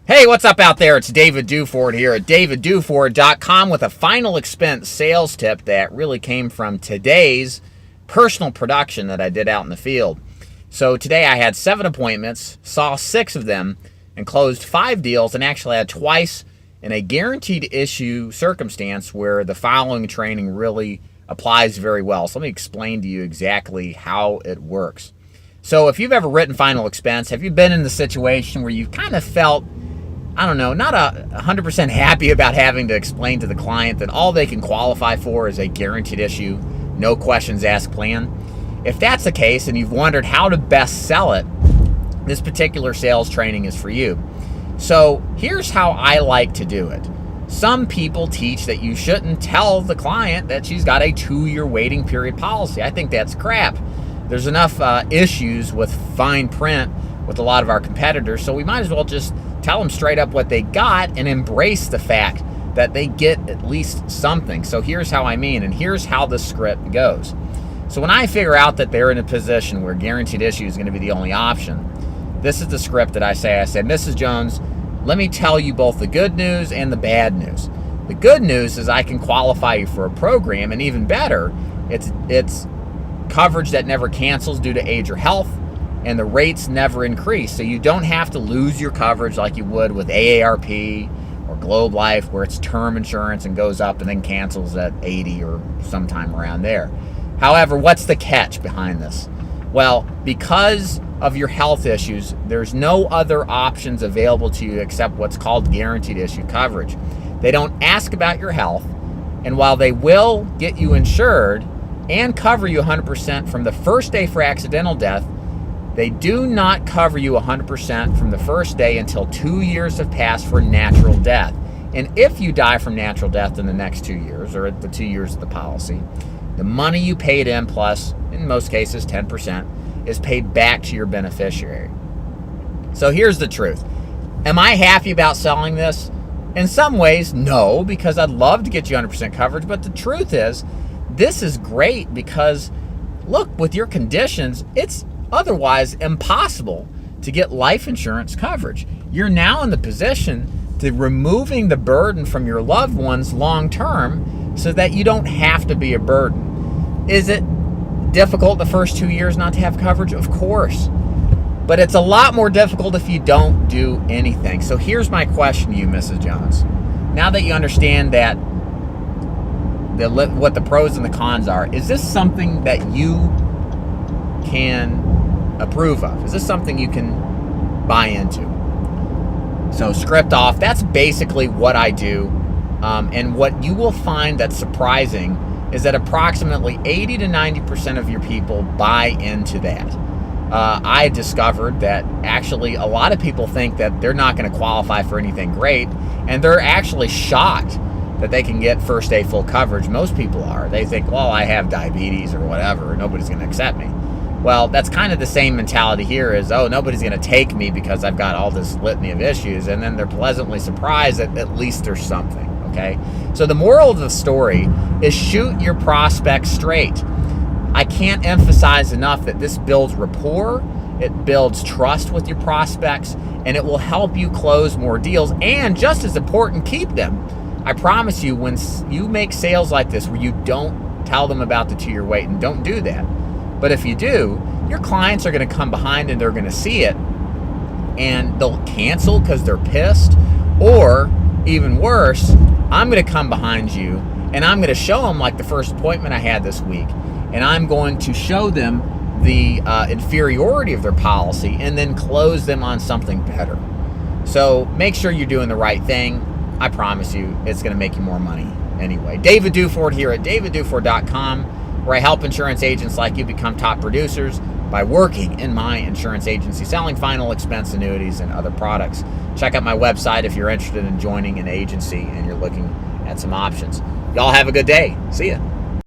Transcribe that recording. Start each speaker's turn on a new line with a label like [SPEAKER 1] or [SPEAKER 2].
[SPEAKER 1] Hey, what's up out there? It's David Duford here at davidduford.com with a final expense sales tip that really came from today's personal production that I did out in the field. So today I had 7 appointments, saw 6 of them, and closed 5 deals, and actually had twice in a guaranteed issue circumstance where the following training really applies very well. So let me explain to you exactly how it works. So if you've ever written final expense, have you been in the situation where you've kind of felt, I don't know, not 100% happy about having to explain to the client that all they can qualify for is a guaranteed issue, no questions asked plan? If that's the case and you've wondered how to best sell it, this particular sales training is for you. So here's how I like to do it. Some people teach that you shouldn't tell the client that she's got a 2-year waiting period policy. I think that's crap. There's enough issues with fine print with a lot of our competitors, so we might as well just tell them straight up what they got and embrace the fact that they get at least something. So here's how I mean, and here's how the script goes. So when I figure out that they're in a position where guaranteed issue is going to be the only option, this is the script that I say. I said, Mrs. Jones, let me tell you both the good news and the bad news. The good news is I can qualify you for a program, and even better, it's coverage that never cancels due to age or health, and the rates never increase. So you don't have to lose your coverage like you would with AARP or Globe Life, where it's term insurance and goes up and then cancels at 80 or sometime around there. However, what's the catch behind this? Well, because of your health issues, there's no other options available to you except what's called guaranteed issue coverage. They don't ask about your health, and while they will get you insured and cover you 100% from the first day for accidental death, they do not cover you 100% from the first day until 2 years have passed for natural death. And if you die from natural death in the next 2 years, or at the 2 years of the policy, the money you paid in, plus, in most cases, 10%, is paid back to your beneficiary. So here's the truth. Am I happy about selling this? In some ways, no, because I'd love to get you 100% coverage, but the truth is, this is great because, look, with your conditions, it's otherwise impossible to get life insurance coverage. You're now in the position to removing the burden from your loved ones long term so that you don't have to be a burden. Is it difficult the first 2 years not to have coverage? Of course. But it's a lot more difficult if you don't do anything. So here's my question to you, Mrs. Jones. Now that you understand that what the pros and the cons are, is this something that you can approve of? Is this something you can buy into? So script off, that's basically what I do. And what you will find that's surprising is that approximately 80 to 90% of your people buy into that. I discovered that actually a lot of people think that they're not going to qualify for anything great, and they're actually shocked that they can get first day full coverage. Most people are. They think, well, I have diabetes or whatever, nobody's going to accept me. Well, that's kind of the same mentality here is, oh, nobody's going to take me because I've got all this litany of issues, and then they're pleasantly surprised that at least there's something, okay? So the moral of the story is shoot your prospects straight. I can't emphasize enough that this builds rapport, it builds trust with your prospects, and it will help you close more deals, and just as important, keep them. I promise you, when you make sales like this where you don't tell them about the 2-year wait, and don't do that, but if you do, your clients are going to come behind and they're going to see it, and they'll cancel because they're pissed, or even worse, I'm going to come behind you and I'm going to show them, like the first appointment I had this week, and I'm going to show them the inferiority of their policy and then close them on something better. So make sure you're doing the right thing. I promise you it's going to make you more money anyway. David Duford here at davidduford.com, where I help insurance agents like you become top producers by working in my insurance agency, selling final expense annuities and other products. Check out my website if you're interested in joining an agency and you're looking at some options. Y'all have a good day. See ya.